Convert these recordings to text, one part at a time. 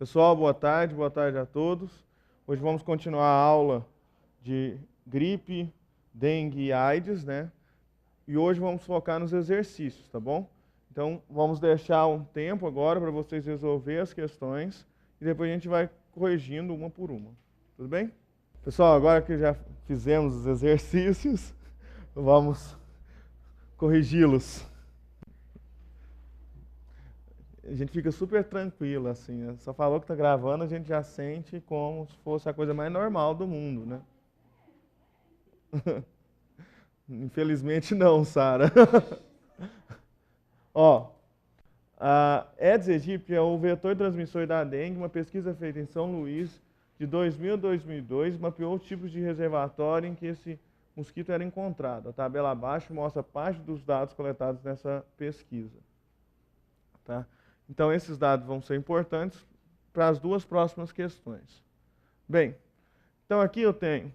Pessoal, boa tarde a todos. Hoje vamos continuar a aula de gripe, dengue e AIDS, né? E hoje vamos focar nos exercícios, tá bom? Então, vamos deixar um tempo agora para vocês resolver as questões e depois a gente vai corrigindo uma por uma. Tudo bem? Pessoal, agora que já fizemos os exercícios, vamos corrigi-los. A gente fica super tranquilo, assim, né? Só falou que tá gravando, a gente já sente como se fosse a coisa mais normal do mundo, né? Infelizmente não, Sara. Ó, a Aedes aegypti é o vetor transmissor da dengue. Uma pesquisa feita em São Luís de 2000 a 2002 mapeou os tipos de reservatório em que esse mosquito era encontrado. A tabela abaixo mostra parte dos dados coletados nessa pesquisa, tá? Então, esses dados vão ser importantes para as duas próximas questões. Bem, então aqui eu tenho,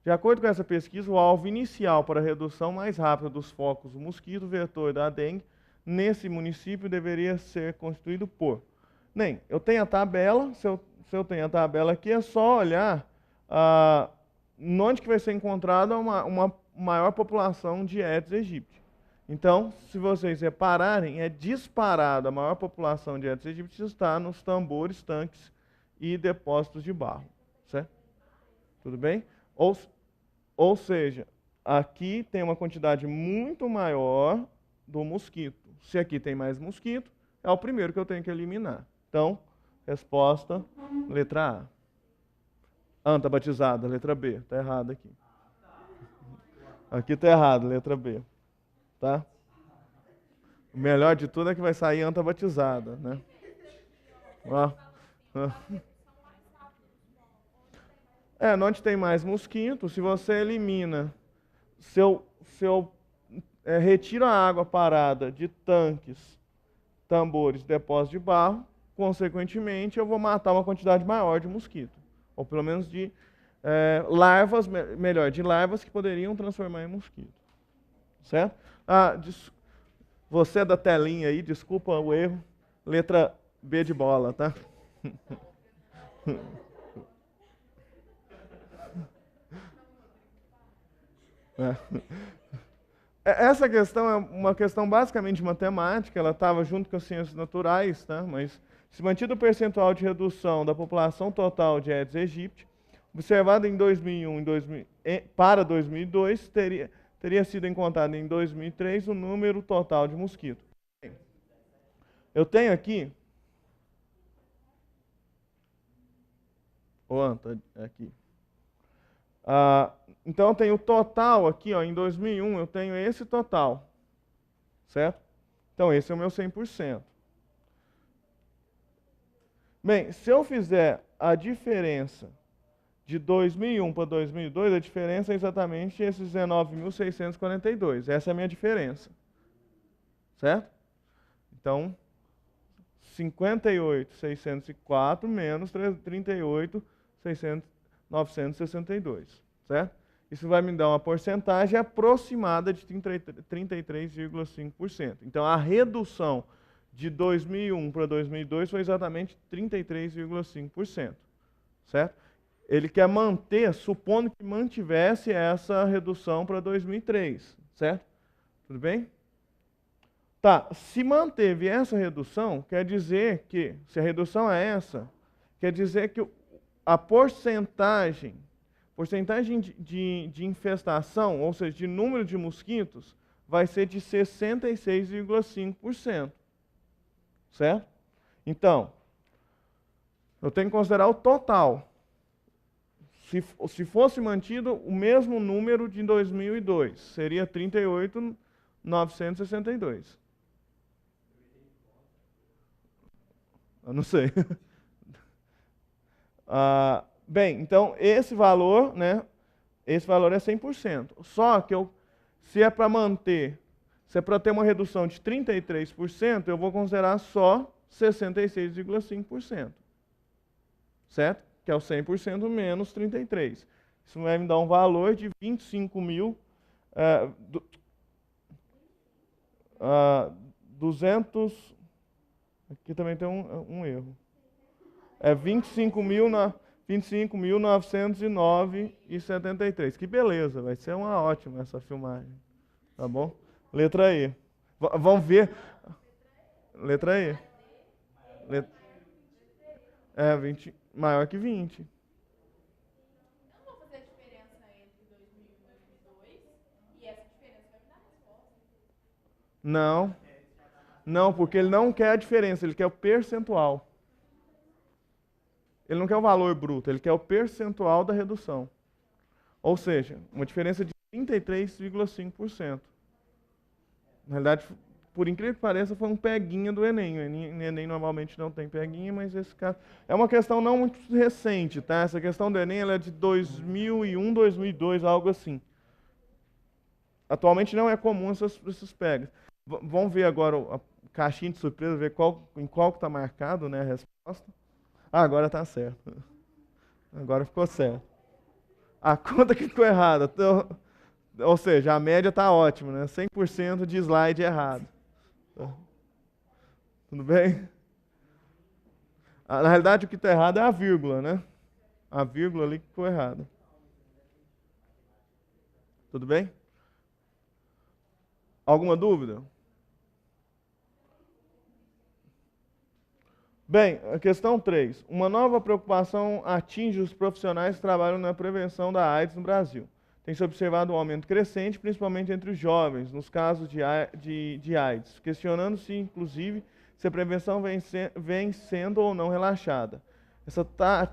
de acordo com essa pesquisa, o alvo inicial para a redução mais rápida dos focos do mosquito vetor da dengue nesse município deveria ser constituído por... eu tenho a tabela, se eu tenho a tabela aqui, é só olhar onde que vai ser encontrada uma maior população de Aedes aegypti. Então, se vocês repararem, é disparado. A maior população de Aedes aegypti está nos tambores, tanques e depósitos de barro. Certo? Tudo bem? Ou seja, aqui tem uma quantidade muito maior do mosquito. Se aqui tem mais mosquito, é o primeiro que eu tenho que eliminar. Então, resposta, letra A. Anta batizada, letra B. Está errado aqui. Aqui está errado, letra B. Tá? O melhor de tudo é que vai sair anta batizada, né? Ó. Onde tem mais mosquito, se você elimina, se eu retiro a água parada de tanques, tambores, depósitos de barro, consequentemente eu vou matar uma quantidade maior de mosquito. Ou pelo menos de larvas, de larvas que poderiam transformar em mosquito. Certo? Você é da telinha aí, desculpa o erro. Letra B de bola, tá? Essa questão é uma questão basicamente matemática, ela estava junto com as ciências naturais, tá? Mas se mantido o percentual de redução da população total de Aedes aegypti, observado em 2001 para 2002, teria sido encontrado em 2003 o número total de mosquitos. Eu tenho aqui... aqui. Então, eu tenho o total aqui, ó, em 2001, eu tenho esse total. Certo? Então, esse é o meu 100%. Bem, se eu fizer a diferença de 2001 para 2002, a diferença é exatamente esses 19.642. Essa é a minha diferença. Certo? Então, 58.604 menos 38.962. Certo? Isso vai me dar uma porcentagem aproximada de 33,5%. Então, a redução de 2001 para 2002 foi exatamente 33,5%. Certo? Ele quer manter, supondo que mantivesse essa redução para 2003. Certo? Tudo bem? Tá, se manteve essa redução, quer dizer que, se a redução é essa, quer dizer que a porcentagem de infestação, ou seja, de número de mosquitos, vai ser de 66,5%. Certo? Então, eu tenho que considerar o total. Se fosse mantido o mesmo número de 2002, seria 38.962. Eu não sei. Bem, então esse valor, né? Esse valor é 100%. Só que se é para manter, se é para ter uma redução de 33%, eu vou considerar só 66,5%. Certo? Que é o 100% menos 33%. Isso vai me dar um valor de 25.200. Aqui também tem um erro. É 25.909,73. Que beleza, vai ser uma ótima essa filmagem. Tá bom? Letra E. Vamos ver. Letra E. Let- É 20, maior que 20. Eu não vou fazer a diferença entre 2000 e 2002 e essa diferença vai me dar a resposta. Não. Não, porque ele não quer a diferença, ele quer o percentual. Ele não quer o valor bruto, ele quer o percentual da redução. Ou seja, uma diferença de 33,5%. Na realidade, por incrível que pareça, foi um peguinha do Enem. O Enem normalmente não tem peguinha, mas esse caso... É uma questão não muito recente, tá? Essa questão do Enem ela é de 2001, 2002, algo assim. Atualmente não é comum esses pegas. Vamos ver agora a caixinha de surpresa, ver em qual que está marcado, né, a resposta. Ah, agora está certo. Agora ficou certo. A conta que ficou errada. Ou seja, a média está ótima, né? 100% de slide errado. Tudo bem? Na realidade, o que está errado é a vírgula, né? A vírgula ali que ficou errada. Tudo bem? Alguma dúvida? Bem, a questão 3. Uma nova preocupação atinge os profissionais que trabalham na prevenção da AIDS no Brasil. Tem-se observado um aumento crescente, principalmente entre os jovens, nos casos de AIDS, questionando-se, inclusive, se a prevenção vem sendo ou não relaxada.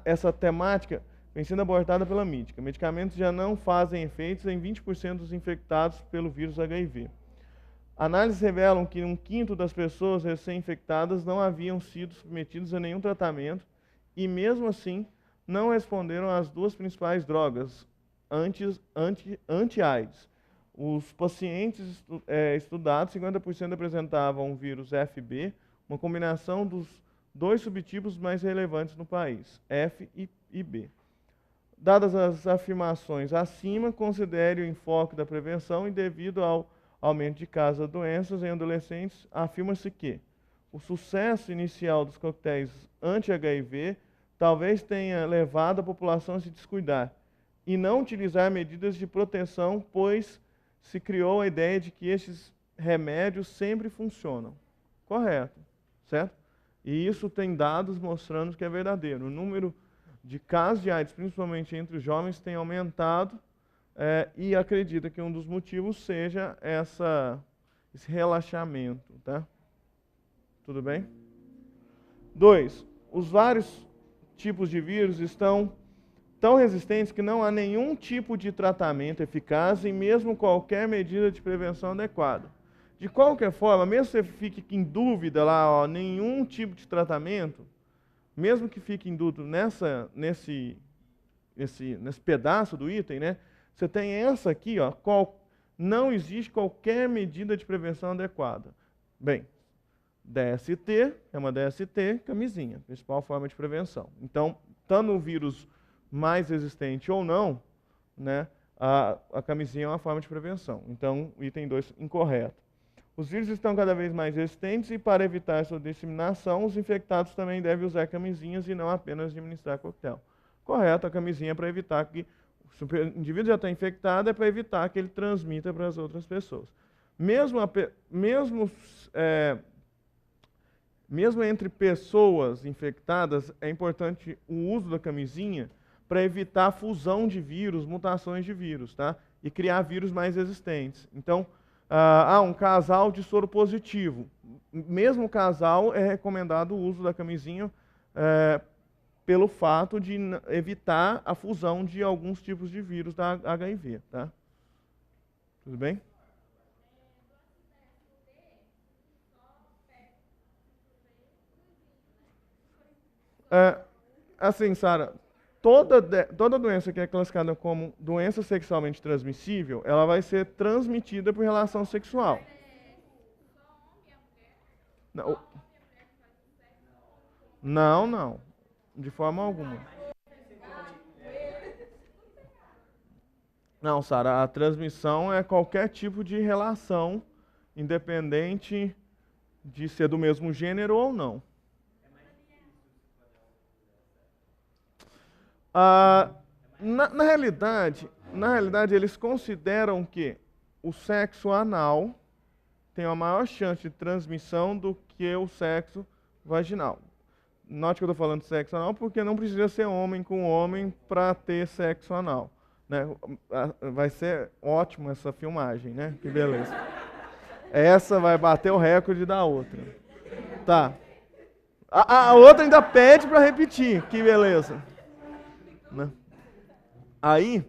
Essa temática vem sendo abordada pela mídia. Medicamentos já não fazem efeitos em 20% dos infectados pelo vírus HIV. Análises revelam que 1/5 das pessoas recém-infectadas não haviam sido submetidos a nenhum tratamento e, mesmo assim, não responderam às duas principais drogas anti-AIDS. Os pacientes estudados, 50% apresentavam o vírus FB, uma combinação dos dois subtipos mais relevantes no país, F e B. Dadas as afirmações acima, considere o enfoque da prevenção e, devido ao aumento de casos de doenças em adolescentes, afirma-se que o sucesso inicial dos coquetéis anti-HIV talvez tenha levado a população a se descuidar e não utilizar medidas de proteção, pois se criou a ideia de que esses remédios sempre funcionam. Correto, certo? E isso tem dados mostrando que é verdadeiro. O número de casos de AIDS, principalmente entre os jovens, tem aumentado. E acredita que um dos motivos seja esse relaxamento, tá? Tudo bem? 2. Os vários tipos de vírus estão tão resistentes que não há nenhum tipo de tratamento eficaz e mesmo qualquer medida de prevenção adequada. De qualquer forma, mesmo que você fique em dúvida lá, ó, nenhum tipo de tratamento, mesmo que fique em dúvida nesse pedaço do item, né? Você tem essa aqui, ó, não existe qualquer medida de prevenção adequada. Bem, DST, é uma DST, camisinha, principal forma de prevenção. Então, estando o vírus mais resistente ou não, né, a camisinha é uma forma de prevenção. Então, o item 2, incorreto. Os vírus estão cada vez mais resistentes e, para evitar sua disseminação, os infectados também devem usar camisinhas e não apenas administrar coquetel. Correto, a camisinha é para evitar que, se o indivíduo já está infectado, é para evitar que ele transmita para as outras pessoas. Mesmo entre pessoas infectadas, é importante o uso da camisinha para evitar a fusão de vírus, mutações de vírus, tá? E criar vírus mais resistentes. Então, um casal de soro positivo. Mesmo o casal, é recomendado o uso da camisinha pelo fato de evitar a fusão de alguns tipos de vírus da HIV, tá? Tudo bem? Assim, Sara, toda doença que é classificada como doença sexualmente transmissível, ela vai ser transmitida por relação sexual. Não, não, de forma alguma. Não, Sara, a transmissão é qualquer tipo de relação, independente de ser do mesmo gênero ou não. Ah, na realidade, eles consideram que o sexo anal tem uma maior chance de transmissão do que o sexo vaginal. Note que eu estou falando de sexo anal porque não precisa ser homem com homem para ter sexo anal, né? Vai ser ótimo essa filmagem, né? Que beleza. Essa vai bater o recorde da outra. Tá. A outra ainda pede para repetir. Que beleza. Né? Aí,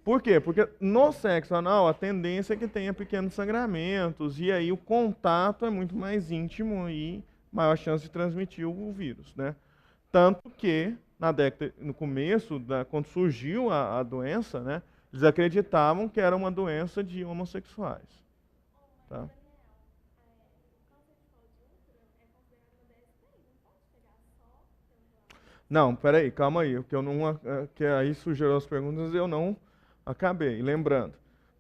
por quê? Porque no sexo anal a tendência é que tenha pequenos sangramentos e aí o contato é muito mais íntimo e maior chance de transmitir o vírus, né? Tanto que no começo, quando surgiu a doença, né, eles acreditavam que era uma doença de homossexuais, tá? Não, peraí, calma aí, que eu não, que aí surgiram as perguntas e eu não acabei. Lembrando,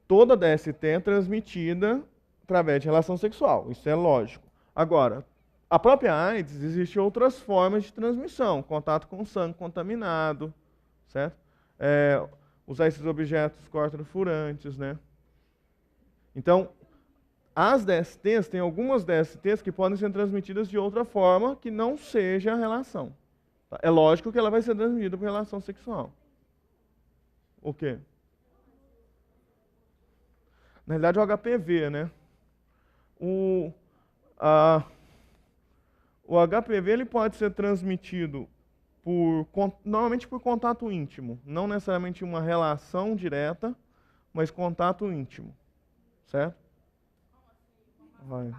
toda DST é transmitida através de relação sexual, isso é lógico. Agora, a própria AIDS, existem outras formas de transmissão, contato com sangue contaminado, certo? Usar esses objetos corta-furantes, né? Então, as DSTs, tem algumas DSTs que podem ser transmitidas de outra forma que não seja a relação. Tá? É lógico que ela vai ser transmitida por relação sexual. O quê? Na realidade, o HPV, né? O, a, o HPV ele pode ser transmitido normalmente por contato íntimo, não necessariamente uma relação direta, mas contato íntimo, certo? Vai.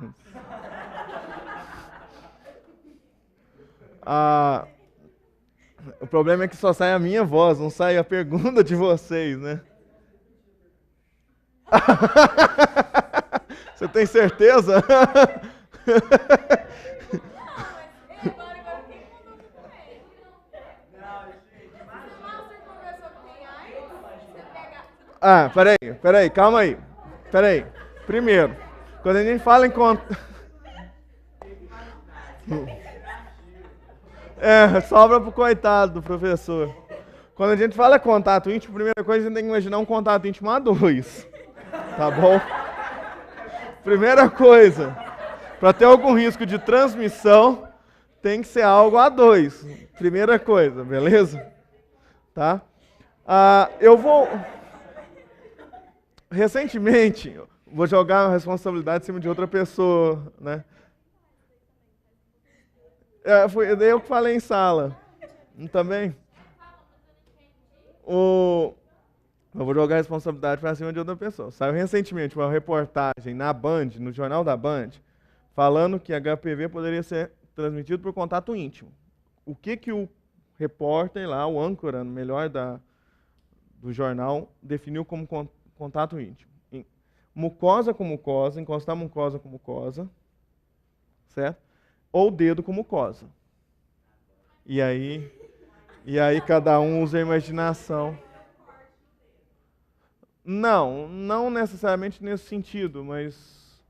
O problema é que só sai a minha voz, não sai a pergunta de vocês, né? Você tem certeza? Agora quem mandou também? Você conversou com quem aí? Você pega. Peraí, calma aí. Peraí. Primeiro, quando a gente fala em sobra pro coitado do professor. Quando a gente fala contato íntimo, a primeira coisa a gente tem que imaginar um contato íntimo a dois. Tá bom? Primeira coisa, para ter algum risco de transmissão, tem que ser algo a dois. Primeira coisa, beleza? Tá? Eu vou... Recentemente, vou jogar a responsabilidade em cima de outra pessoa, né? Foi eu que falei em sala. Também? Eu vou jogar a responsabilidade para cima de outra pessoa. Saiu recentemente uma reportagem na Band, no Jornal da Band, falando que HPV poderia ser transmitido por contato íntimo. O que o repórter lá, o âncora, melhor do jornal, definiu como contato íntimo? Mucosa com mucosa, encostar mucosa com mucosa, certo? Ou dedo com mucosa. E aí cada um usa a imaginação. Não necessariamente nesse sentido, mas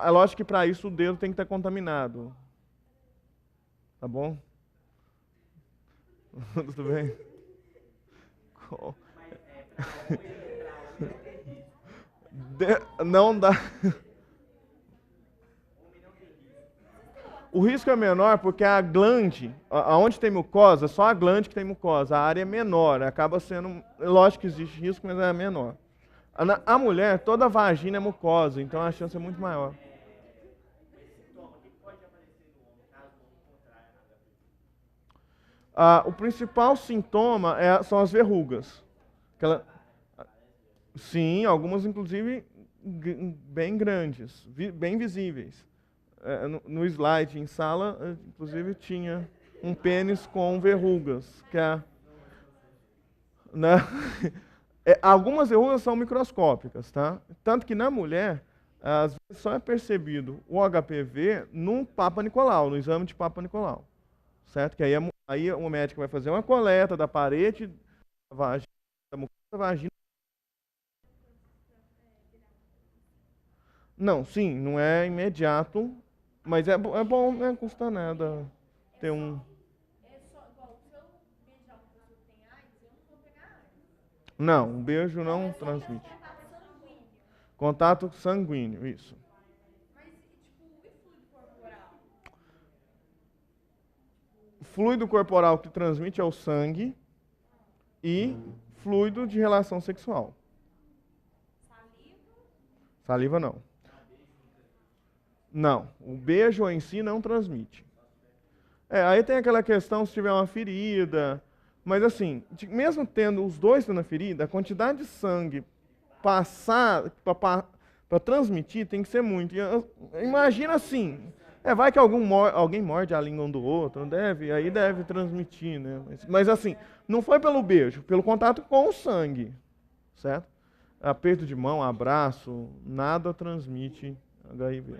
é lógico que para isso o dedo tem que estar contaminado. Tá bom? Tudo bem? Não dá. O risco é menor porque a glande, aonde tem mucosa, só a glande que tem mucosa, a área é menor, acaba sendo, lógico que existe risco, mas é menor. A mulher, toda a vagina é mucosa, então a chance é muito maior. O principal sintoma são as verrugas. Sim, algumas inclusive bem grandes, bem visíveis. No slide em sala, inclusive tinha um pênis com verrugas, né? Algumas verrugas são microscópicas, tá? Tanto que na mulher, às vezes só é percebido o HPV no Papa Nicolau, no exame de Papa Nicolau, certo? Que aí o médico vai fazer uma coleta da parede da vagina, da mucosa da vagina. Não, sim, não é imediato, mas é bom, não custa nada ter um... É só igual o seu Não, um beijo não transmite. Contato sanguíneo. Contato sanguíneo, isso. Mas, tipo, e fluido corporal? Fluido corporal que transmite é o sangue e fluido de relação sexual. Saliva? Saliva não. Não, o beijo em si não transmite. Aí tem aquela questão se tiver uma ferida, mas assim, mesmo tendo os dois na ferida, a quantidade de sangue passar para transmitir tem que ser muito. Imagina assim, vai que alguém morde a língua um do outro, não deve, aí deve transmitir, né? Mas assim, não foi pelo beijo, pelo contato com o sangue, certo? Aperto de mão, abraço, nada transmite HIV.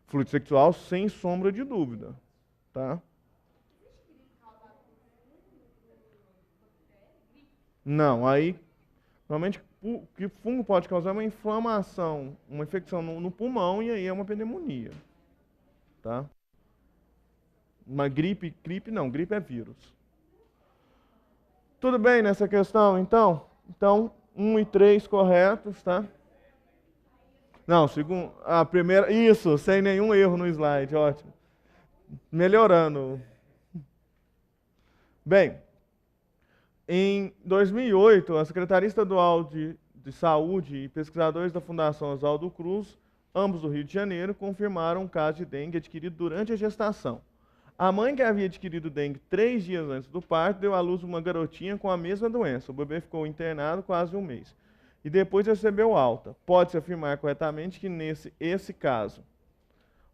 Fluido sexual, sem sombra de dúvida, tá? Não, aí, normalmente, o que fungo pode causar é uma inflamação, uma infecção no pulmão, e aí é uma pneumonia, tá? Uma gripe não, gripe é vírus. Tudo bem nessa questão, então? Então, 1 e 3 corretos, tá? Não, segundo, a primeira, isso, sem nenhum erro no slide, ótimo. Melhorando. Bem, em 2008, a Secretaria Estadual de Saúde e pesquisadores da Fundação Oswaldo Cruz, ambos do Rio de Janeiro, confirmaram um caso de dengue adquirido durante a gestação. A mãe que havia adquirido dengue 3 dias antes do parto deu à luz uma garotinha com a mesma doença. O bebê ficou internado quase um mês e depois recebeu alta. Pode-se afirmar corretamente que esse caso,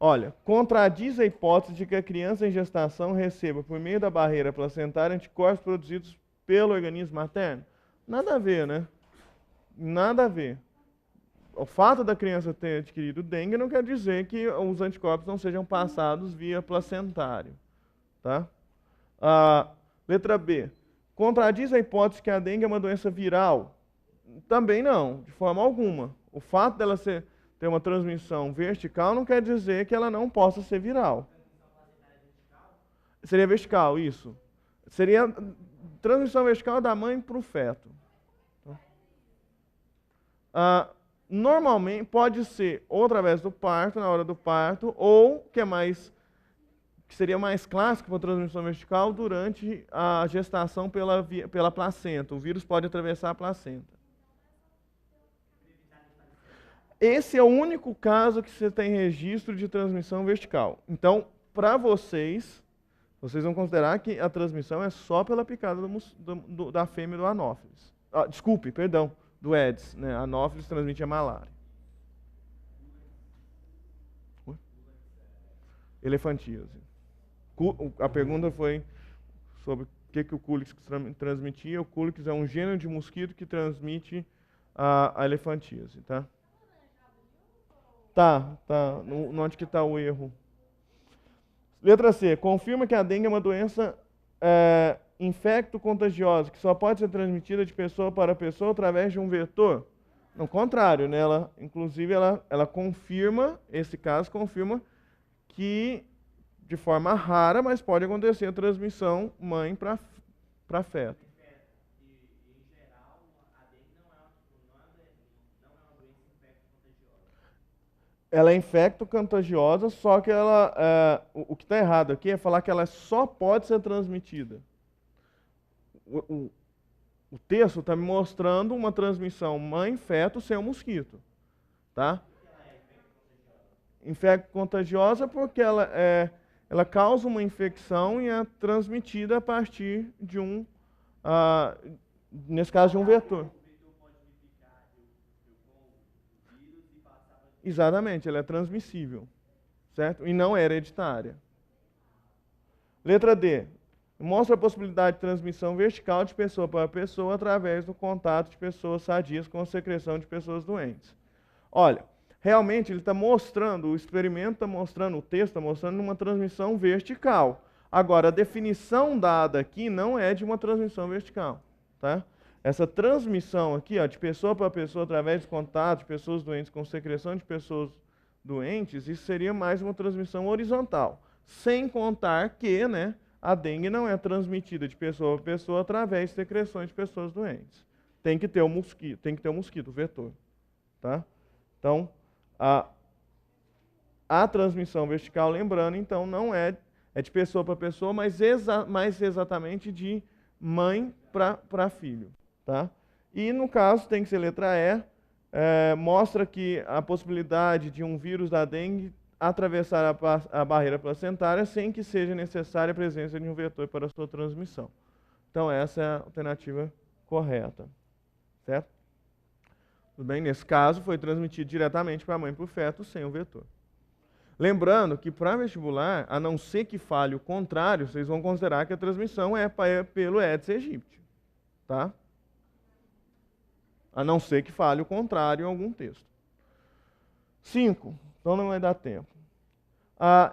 olha, contradiz a hipótese de que a criança em gestação receba, por meio da barreira placentária, anticorpos produzidos pelo organismo materno? Nada a ver, né? Nada a ver. O fato da criança ter adquirido dengue não quer dizer que os anticorpos não sejam passados via placentário, tá? Letra B. Contradiz a hipótese que a dengue é uma doença viral? Também não, de forma alguma. O fato dela ter uma transmissão vertical não quer dizer que ela não possa ser viral. Seria vertical, isso. Seria transmissão vertical da mãe para o feto. Normalmente pode ser ou através do parto, na hora do parto, ou que seria mais clássico para a transmissão vertical durante a gestação pela placenta. O vírus pode atravessar a placenta. Esse é o único caso que você tem registro de transmissão vertical. Então, para vocês vão considerar que a transmissão é só pela picada da fêmea do anófeles. Do Aedes, né? A anófeles transmite a malária. Elefantíase. A pergunta foi sobre o que o Culex transmitia. O Culex é um gênero de mosquito que transmite a elefantíase, tá? Tá. Onde que está o erro? Letra C. Confirma que a dengue é uma doença infecto-contagiosa, que só pode ser transmitida de pessoa para pessoa através de um vetor? No contrário, né? Inclusive, ela confirma, esse caso confirma que, de forma rara, mas pode acontecer a transmissão mãe para feto. Ela é infecto-contagiosa, só que o que está errado aqui é falar que ela só pode ser transmitida. O texto está me mostrando uma transmissão mãe-feto sem o mosquito. Tá? Infecto-contagiosa porque ela causa uma infecção e é transmitida a partir de nesse caso, de um vetor. Exatamente, ela é transmissível, certo? E não é hereditária. Letra D. Mostra a possibilidade de transmissão vertical de pessoa para pessoa através do contato de pessoas sadias com a secreção de pessoas doentes. Olha, realmente ele está mostrando, o experimento está mostrando, o texto está mostrando uma transmissão vertical. Agora, a definição dada aqui não é de uma transmissão vertical, tá? Essa transmissão aqui, de pessoa para pessoa, através de contato de pessoas doentes com secreção de pessoas doentes, isso seria mais uma transmissão horizontal. Sem contar que, né, a dengue não é transmitida de pessoa para pessoa através de secreções de pessoas doentes. Tem que ter o mosquito, o vetor. Tá? Então, a transmissão vertical, lembrando, então, não é de pessoa para pessoa, mas mais exatamente de mãe para filho. Tá? E, no caso, tem que ser letra E, mostra que a possibilidade de um vírus da dengue atravessar a barreira placentária sem que seja necessária a presença de um vetor para sua transmissão. Então, essa é a alternativa correta. Certo? Tudo bem? Nesse caso, foi transmitido diretamente para a mãe e para o feto sem o vetor. Lembrando que para vestibular, a não ser que fale o contrário, vocês vão considerar que a transmissão é pelo Aedes aegypti. Tá? A não ser que fale o contrário em algum texto. 5. Então não vai dar tempo.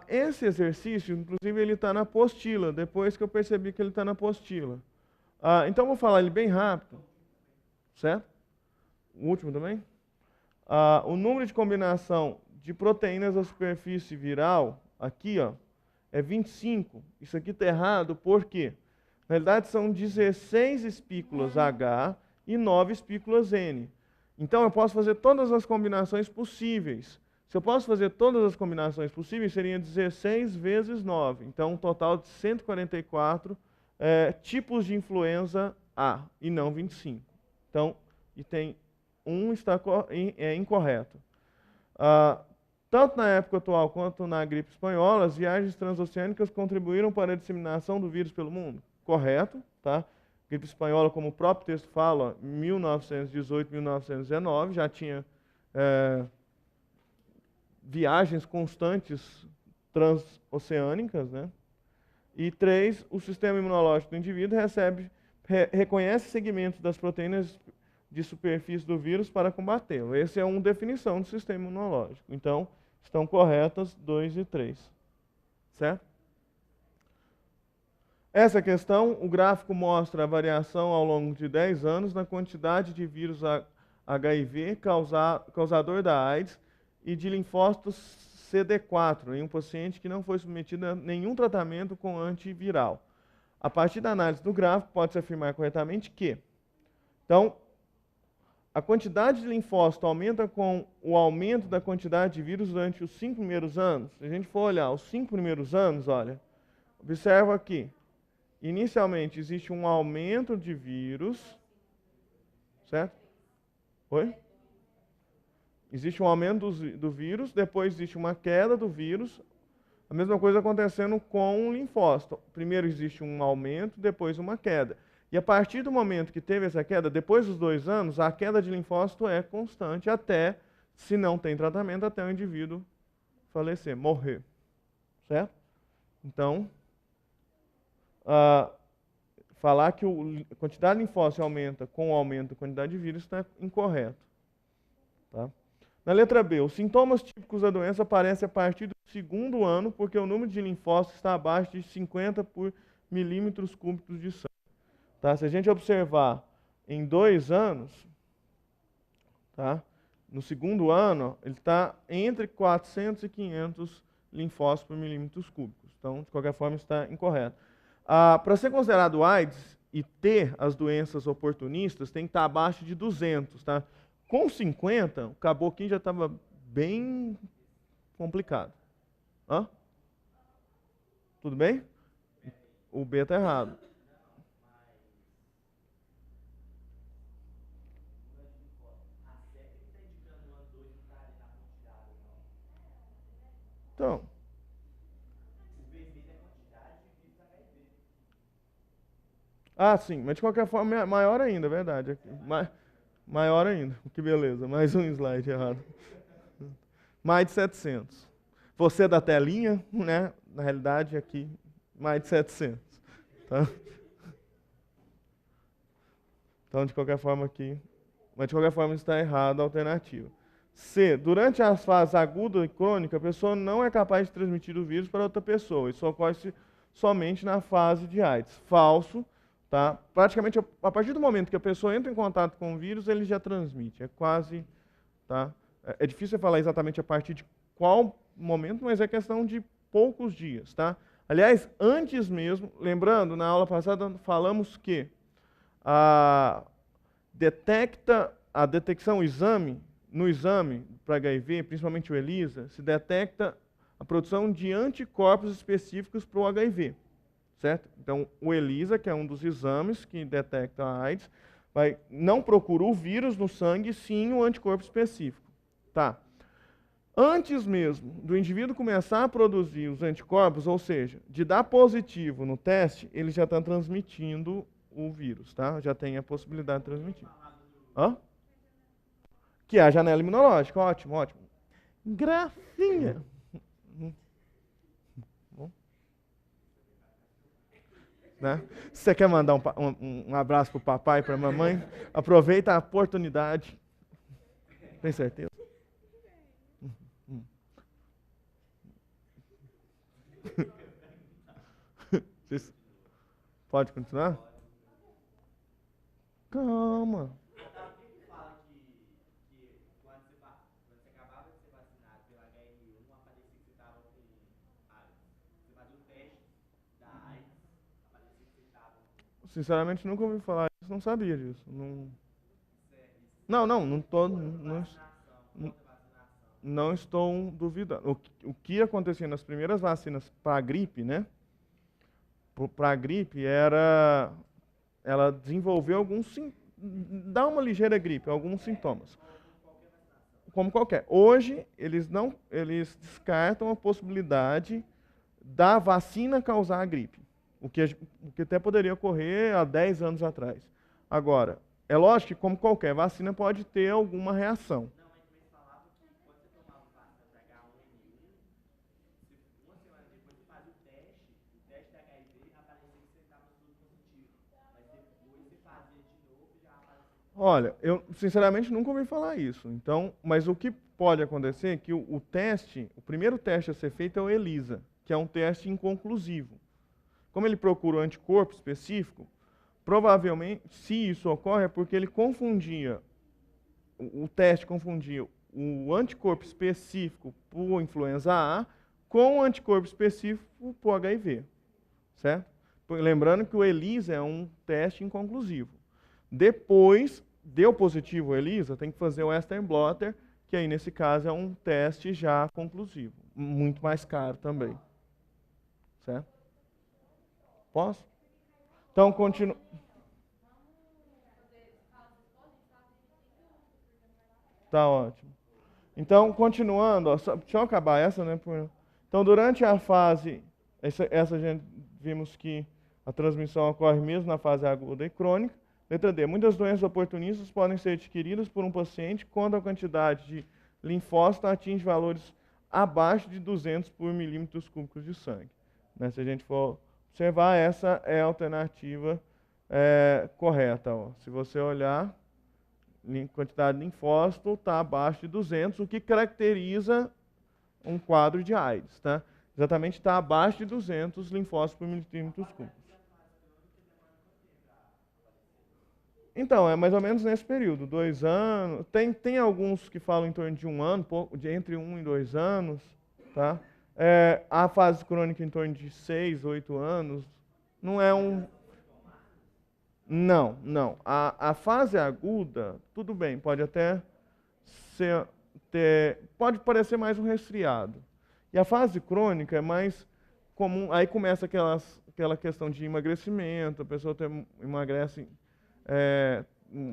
Esse exercício, inclusive, ele está na apostila, depois que eu percebi que ele está na apostila. Então eu vou falar ele bem rápido. Certo? O último também. O número de combinação de proteínas da superfície viral, aqui, ó, é 25. Isso aqui está errado, por quê? Na realidade, são 16 espículas H e 9 espículas N. Então, eu posso fazer todas as combinações possíveis. Se eu posso fazer todas as combinações possíveis, seria 16 vezes 9. Então, um total de 144 tipos de influenza A, e não 25. Então, item 1 está incorreto. Tanto na época atual quanto na gripe espanhola, as viagens transoceânicas contribuíram para a disseminação do vírus pelo mundo. Correto, tá? Gripe espanhola, como o próprio texto fala, 1918, 1919, já tinha viagens constantes transoceânicas, né? E 3, o sistema imunológico do indivíduo reconhece segmentos das proteínas de superfície do vírus para combatê-lo. Essa é uma definição do sistema imunológico. Então, estão corretas 2 e 3. Certo? Essa questão, o gráfico mostra a variação ao longo de 10 anos na quantidade de vírus HIV causador da AIDS e de linfócitos CD4 em um paciente que não foi submetido a nenhum tratamento com antiviral. A partir da análise do gráfico, pode-se afirmar corretamente que, então, a quantidade de linfócito aumenta com o aumento da quantidade de vírus durante os 5 primeiros anos. Se a gente for olhar os 5 primeiros anos, olha, observa aqui. Inicialmente existe um aumento de vírus, certo? Oi? Existe um aumento do vírus, depois existe uma queda do vírus. A mesma coisa acontecendo com o linfócito. Primeiro existe um aumento, depois uma queda. E a partir do momento que teve essa queda, depois dos 2 anos, a queda de linfócito é constante até, se não tem tratamento, até o indivíduo falecer, morrer. Certo? Então, falar que a quantidade de linfócito aumenta com o aumento da quantidade de vírus está incorreto. Tá? Na letra B, os sintomas típicos da doença aparecem a partir do 2º ano, porque o número de linfócitos está abaixo de 50 por milímetros cúbicos de sangue. Tá? Se a gente observar em 2 anos, tá? No 2º ano, ele está entre 400 e 500 linfócitos por milímetros cúbicos. Então, de qualquer forma, está incorreto. Para ser considerado AIDS e ter as doenças oportunistas, tem que estar abaixo de 200. Tá? Com 50, o caboquinho já estava bem complicado. Hã? Tudo bem? O B está errado. Então, sim, mas de qualquer forma é maior ainda, é verdade. Maior ainda, que beleza, mais um slide errado. Mais de 700. Você da telinha, né? Na realidade aqui, mais de 700. Tá? Então, de qualquer forma aqui, mas de qualquer forma está errado a alternativa. C. Durante as fases aguda e crônica, a pessoa não é capaz de transmitir o vírus para outra pessoa. Isso ocorre somente na fase de AIDS. Falso. Tá? Praticamente, a partir do momento que a pessoa entra em contato com o vírus, ele já transmite. É quase... Tá? É difícil falar exatamente a partir de qual momento, mas é questão de poucos dias. Tá? Aliás, antes mesmo, lembrando, na aula passada falamos que a detecção no exame para HIV, principalmente o ELISA, se detecta a produção de anticorpos específicos para o HIV, certo? Então, o ELISA, que é um dos exames que detecta a AIDS, não procura o vírus no sangue, sim o anticorpo específico. Tá? Antes mesmo do indivíduo começar a produzir os anticorpos, ou seja, de dar positivo no teste, ele já está transmitindo o vírus, tá? Já tem a possibilidade de transmitir. Hã? Que é a janela imunológica. Ótimo, ótimo. Gracinha. Né? Se você quer mandar um abraço para o papai e para a mamãe, aproveita a oportunidade. Tem certeza? Pode continuar? Calma. Sinceramente, nunca ouvi falar isso, não sabia disso. Não estou duvidando. O que acontecia nas primeiras vacinas para a gripe, né? Para a gripe ela desenvolveu dá uma ligeira gripe, alguns sintomas. Como qualquer. Hoje, eles descartam a possibilidade da vacina causar a gripe. O que até poderia ocorrer há 10 anos atrás. Agora, é lógico que, como qualquer vacina, pode ter alguma reação. Não, mas eles falavam que quando você tomava vacina para H1N1, uma semana depois você fazia o teste da HIV, aparecia que você estava tudo positivo. Mas depois você fazia de novo e já aparecia. Olha, eu sinceramente nunca ouvi falar isso. Então, mas o que pode acontecer é que o primeiro teste a ser feito é o ELISA, que é um teste inconclusivo. Como ele procura um anticorpo específico, provavelmente, se isso ocorre, é porque ele o teste confundia o anticorpo específico para o influenza A com o anticorpo específico para o HIV, certo? Lembrando que o ELISA é um teste inconclusivo. Depois, deu positivo o ELISA, tem que fazer o Western Blotter, que aí nesse caso é um teste já conclusivo, muito mais caro também, certo? Posso? Então, continua. Tá ótimo. Então, continuando, ó, deixa eu acabar essa, né? Então, durante a fase, essa gente vimos que a transmissão ocorre mesmo na fase aguda e crônica. Letra D. Muitas doenças oportunistas podem ser adquiridas por um paciente quando a quantidade de linfócito atinge valores abaixo de 200 por milímetros cúbicos de sangue. Né? Se a gente for observar, essa é a alternativa correta. Ó. Se você olhar, quantidade de linfócito está abaixo de 200, o que caracteriza um quadro de AIDS. Tá? Exatamente está abaixo de 200 linfócitos por milímetros cúbicos. Então, é mais ou menos nesse período, 2 anos. Tem alguns que falam em torno de 1 ano, entre 1 e 2 anos. Tá? A fase crônica em torno de 6, 8 anos. Não é um... Não. A fase aguda, tudo bem, pode até pode parecer mais um resfriado. E a fase crônica é mais comum, aí começa aquela questão de emagrecimento, a pessoa emagrece,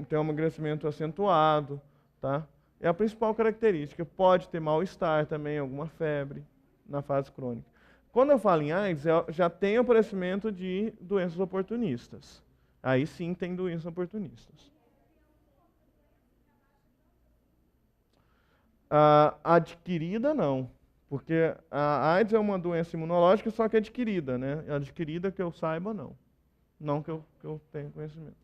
tem um emagrecimento acentuado, tá? É a principal característica. Pode ter mal-estar também, alguma febre na fase crônica. Quando eu falo em AIDS, já tem aparecimento de doenças oportunistas. Aí sim tem doenças oportunistas. Adquirida não, porque a AIDS é uma doença imunológica, só que adquirida, né? Adquirida que eu saiba, não. Não que eu tenha conhecimento.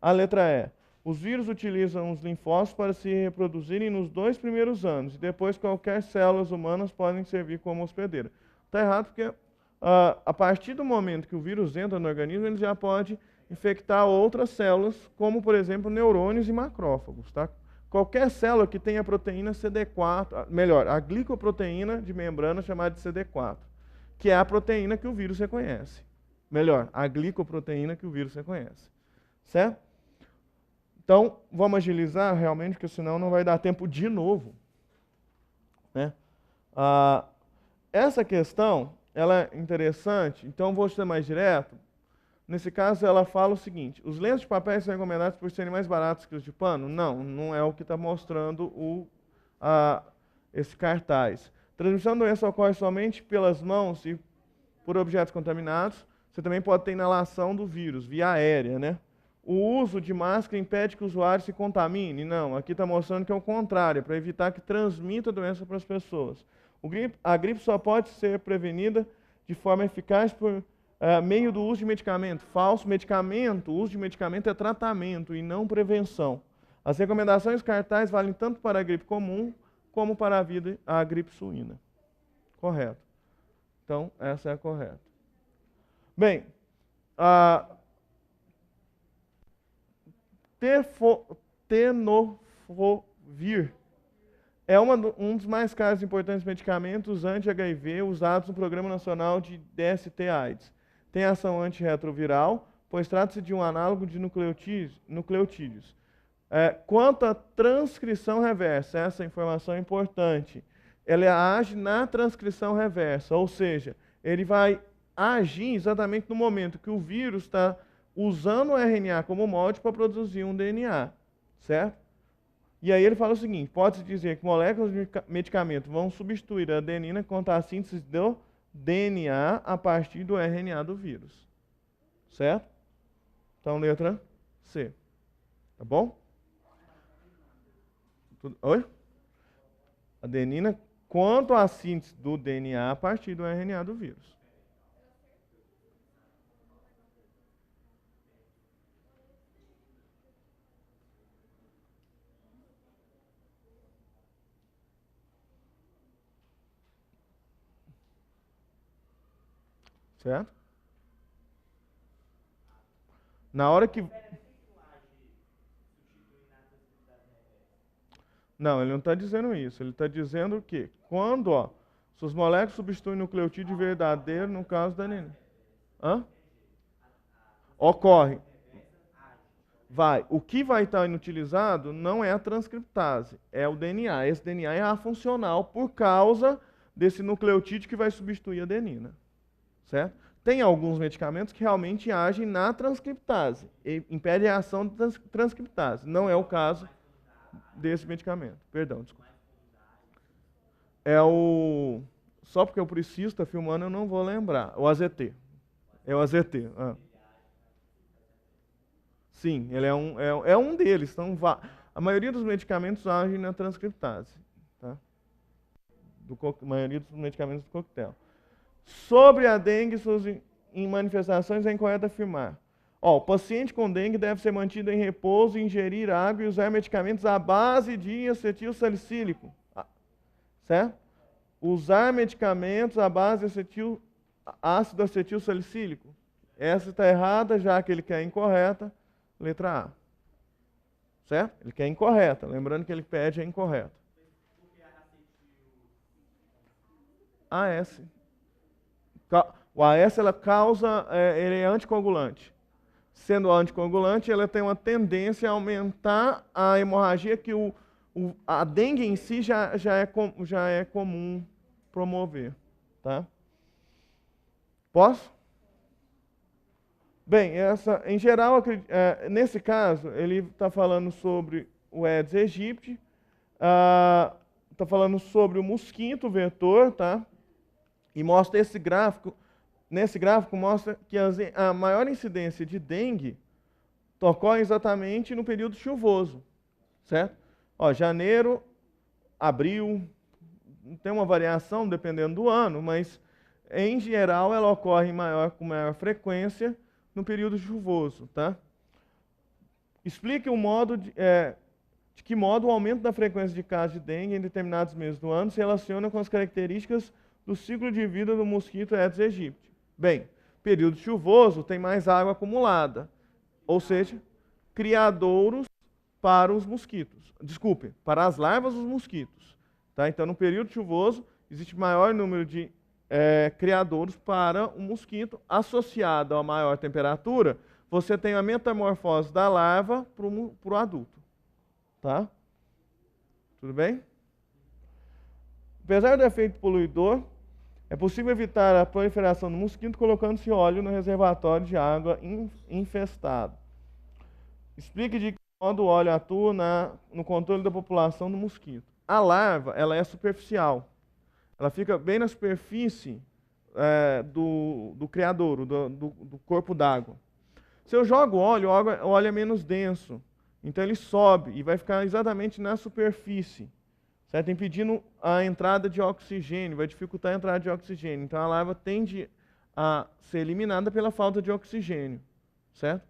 A letra E. Os vírus utilizam os linfócitos para se reproduzirem nos 2 primeiros anos, e depois qualquer células humanas podem servir como hospedeira. Está errado porque a partir do momento que o vírus entra no organismo, ele já pode infectar outras células, como, por exemplo, neurônios e macrófagos. Tá? Qualquer célula que tenha proteína CD4, melhor, a glicoproteína de membrana chamada de CD4, que é a proteína que o vírus reconhece. Melhor, a glicoproteína que o vírus reconhece. Certo? Então, vamos agilizar realmente, porque senão não vai dar tempo de novo. Né? Essa questão, ela é interessante, então vou ser mais direto. Nesse caso, ela fala o seguinte: os lenços de papel são recomendados por serem mais baratos que os de pano? Não, não é o que está mostrando esse cartaz. Transmissão da doença ocorre somente pelas mãos e por objetos contaminados. Você também pode ter inalação do vírus, via aérea, né? O uso de máscara impede que o usuário se contamine? Não, aqui está mostrando que é o contrário, para evitar que transmita a doença para as pessoas. A gripe só pode ser prevenida de forma eficaz por meio do uso de medicamento. Falso medicamento, o uso de medicamento é tratamento e não prevenção. As recomendações cartazes valem tanto para a gripe comum como para a gripe suína. Correto. Então, essa é a correta. Bem, tenofovir é um dos mais caros e importantes medicamentos anti-HIV usados no Programa Nacional de DST-AIDS. Tem ação antirretroviral, pois trata-se de um análogo de nucleotídeos. Quanto à transcrição reversa, essa informação é importante. Ela age na transcrição reversa, ou seja, ele vai agir exatamente no momento que o vírus está usando o RNA como molde para produzir um DNA, certo? E aí ele fala o seguinte: pode-se dizer que moléculas de medicamento vão substituir a adenina contra a síntese do DNA a partir do RNA do vírus, certo? Então, letra C, tá bom? Oi? Adenina quanto à síntese do DNA a partir do RNA do vírus. Certo? Na hora que... Não, ele não está dizendo isso. Ele está dizendo que quando suas moléculas substituem nucleotídeo verdadeiro, no caso da adenina. Ocorre. Vai. O que vai estar inutilizado não é a transcriptase, é o DNA. Esse DNA é afuncional por causa desse nucleotídeo que vai substituir a adenina. Certo? Tem alguns medicamentos que realmente agem na transcriptase, e impedem a ação da transcriptase. Não é o caso desse medicamento. Perdão, desculpa. Só porque o Priscila está filmando, eu não vou lembrar. O AZT. É o AZT. Sim, ele é um deles. Então, a maioria dos medicamentos agem na transcriptase. Tá? A maioria dos medicamentos do coquetel. Sobre a dengue e suas manifestações, é incorreto afirmar. O paciente com dengue deve ser mantido em repouso, ingerir água e usar medicamentos à base de acetilsalicílico. Certo? Usar medicamentos à base de ácido acetilsalicílico. Essa está errada, já que ele quer incorreta. Letra A. Certo? Ele quer incorreta. Lembrando que ele pede a incorreta. AS. O AS ela causa, ele é anticoagulante. Sendo anticoagulante, ela tem uma tendência a aumentar a hemorragia que a dengue em si já é comum promover. Tá? Posso? Bem, em geral, nesse caso, ele está falando sobre o Aedes aegypti, está falando sobre o mosquito vetor, tá? E mostra esse gráfico. Nesse gráfico mostra que a maior incidência de dengue ocorre exatamente no período chuvoso, certo? Janeiro, abril, tem uma variação dependendo do ano, mas em geral ela ocorre com maior frequência no período chuvoso, tá? Explique o modo de que modo o aumento da frequência de casos de dengue em determinados meses do ano se relaciona com as características do ciclo de vida do mosquito Aedes aegypti. Bem, período chuvoso tem mais água acumulada, ou seja, criadouros para os mosquitos. Desculpe, para as larvas dos mosquitos. Tá? Então, no período chuvoso, existe maior número de criadouros para o mosquito. Associado a maior temperatura, você tem a metamorfose da larva para o adulto. Tá? Tudo bem? Apesar do efeito poluidor, é possível evitar a proliferação do mosquito colocando-se óleo no reservatório de água infestado. Explique de que modo o óleo atua no controle da população do mosquito. A larva, ela é superficial. Ela fica bem na superfície do criadouro, do corpo d'água. Se eu jogo óleo, o óleo é menos denso. Então ele sobe e vai ficar exatamente na superfície, certo? Impedindo a entrada de oxigênio, vai dificultar a entrada de oxigênio. Então a larva tende a ser eliminada pela falta de oxigênio, certo?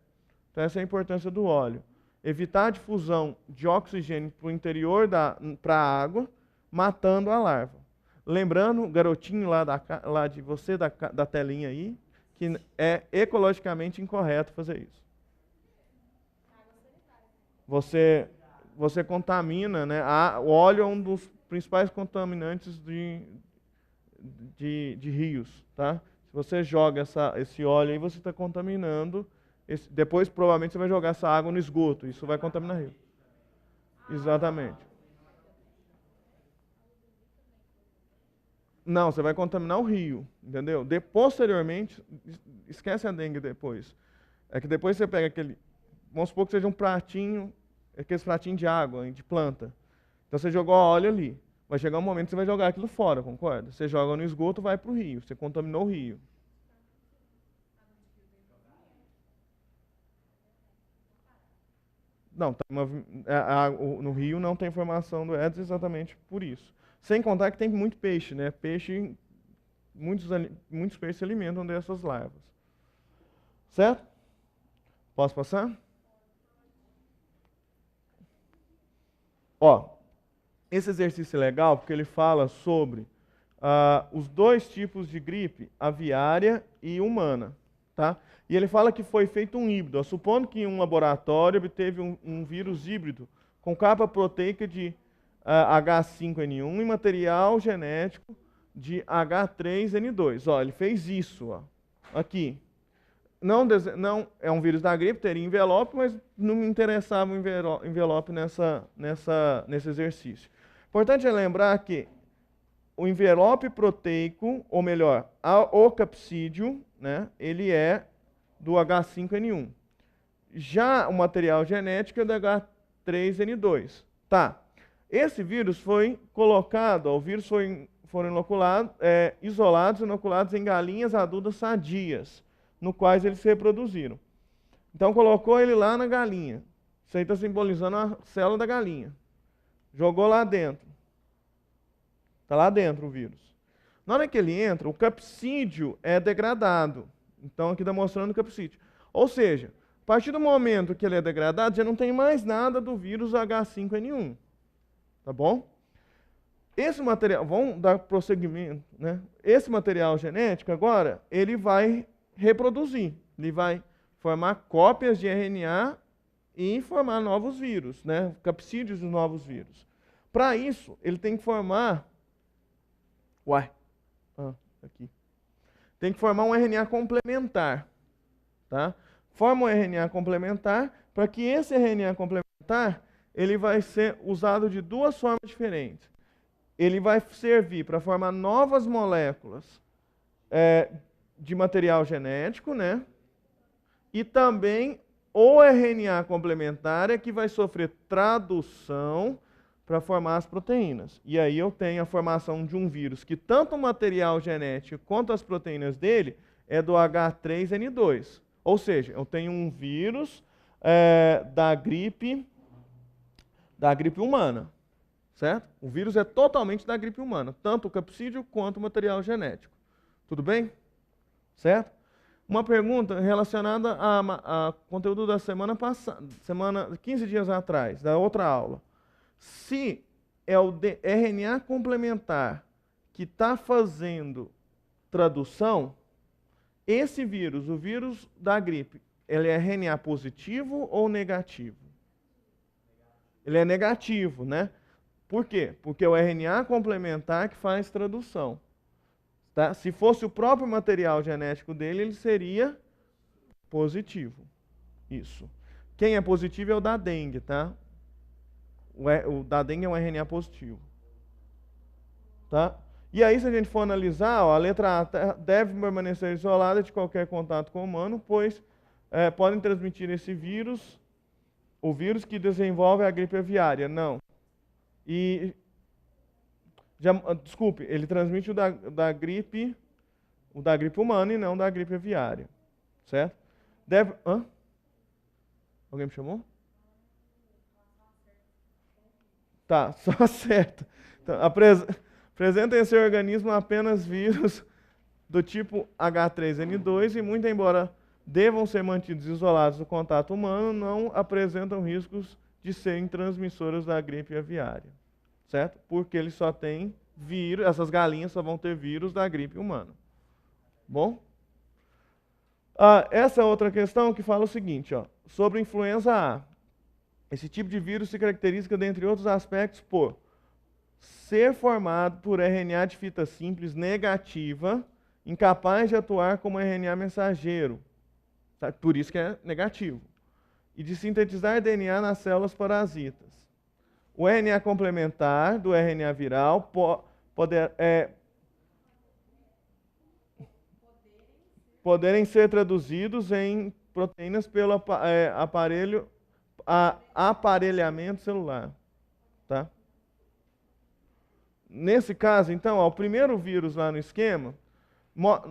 Então essa é a importância do óleo. Evitar a difusão de oxigênio para o interior para a água, matando a larva. Lembrando, garotinho lá de você, da telinha aí, que é ecologicamente incorreto fazer isso. Você contamina, né? O óleo é um dos principais contaminantes de rios, tá? Se você joga esse óleo aí, você está contaminando. Depois, provavelmente, você vai jogar essa água no esgoto. Isso vai contaminar o rio. Exatamente. Não, você vai contaminar o rio, entendeu? Posteriormente, esquece a dengue depois. É que depois você pega aquele... Vamos supor que seja um pratinho, aqueles pratinhos de água, de planta. Então você jogou óleo ali. Vai chegar um momento que você vai jogar aquilo fora, concorda? Você joga no esgoto, vai para o rio. Você contaminou o rio. Não, no rio não tem formação do Aedes exatamente por isso. Sem contar que tem muito peixe, né? Muitos peixes se alimentam dessas larvas. Certo? Posso passar? Ó, esse exercício é legal porque ele fala sobre os dois tipos de gripe, aviária e humana, tá? E ele fala que foi feito um híbrido. Ó, supondo que um laboratório obteve um vírus híbrido com capa proteica de H5N1 e material genético de H3N2. Ó, ele fez isso, ó, aqui. Não é um vírus da gripe, teria envelope, mas não me interessava o envelope nesse exercício. Importante é lembrar que o envelope proteico, ou melhor, o capsídeo, né, ele é do H5N1. Já o material genético é do H3N2. Tá. Esse vírus foi colocado, os vírus foram isolados, inoculados em galinhas adultas sadias, no quais eles se reproduziram. Então colocou ele lá na galinha. Isso aí está simbolizando a célula da galinha. Jogou lá dentro. Está lá dentro o vírus. Na hora que ele entra, o capsídeo é degradado. Então aqui está mostrando o capsídeo. Ou seja, a partir do momento que ele é degradado, já não tem mais nada do vírus H5N1. Tá bom? Esse material, vamos dar prosseguimento, né? Esse material genético agora, ele vai reproduzir. Ele vai formar cópias de RNA e formar novos vírus, né? Capsídeos de novos vírus. Para isso, ele tem que formar... aqui. Tem que formar um RNA complementar. Tá? Forma um RNA complementar, para que esse RNA complementar ele vai ser usado de duas formas diferentes. Ele vai servir para formar novas moléculas de material genético, né? E também o RNA complementar é que vai sofrer tradução para formar as proteínas. E aí eu tenho a formação de um vírus que tanto o material genético quanto as proteínas dele é do H3N2. Ou seja, eu tenho um vírus da gripe humana, certo? O vírus é totalmente da gripe humana, tanto o capsídeo quanto o material genético. Tudo bem? Certo? Uma pergunta relacionada a conteúdo da semana passada, 15 dias atrás, da outra aula. Se é o RNA complementar que está fazendo tradução, esse vírus, o vírus da gripe, ele é RNA positivo ou negativo? Ele é negativo, né? Por quê? Porque é o RNA complementar que faz tradução. Tá? Se fosse o próprio material genético dele, ele seria positivo. Isso. Quem é positivo é o da dengue, tá? O da dengue é um RNA positivo. Tá? E aí, se a gente for analisar, ó, a letra A deve permanecer isolada de qualquer contato com o humano, pois podem transmitir esse vírus, o vírus que desenvolve a gripe aviária. Não. E, desculpe, ele transmite o da gripe humana e não da gripe aviária. Certo? Hã? Alguém me chamou? Tá, só certo. Então, apresenta em seu organismo apenas vírus do tipo H3N2 e, muito embora devam ser mantidos isolados do contato humano, não apresentam riscos de serem transmissoras da gripe aviária. Certo? Porque eles só têm vírus, essas galinhas só vão ter vírus da gripe humana. Bom? Essa é outra questão que fala o seguinte, ó, sobre influenza A. Esse tipo de vírus se caracteriza, dentre outros aspectos, por ser formado por RNA de fita simples negativa, incapaz de atuar como RNA mensageiro. Tá? Por isso que é negativo. E de sintetizar DNA nas células parasitas. O RNA complementar do RNA viral poderem ser traduzidos em proteínas pelo aparelhamento celular. Tá? Nesse caso, então, ó, o primeiro vírus lá no esquema,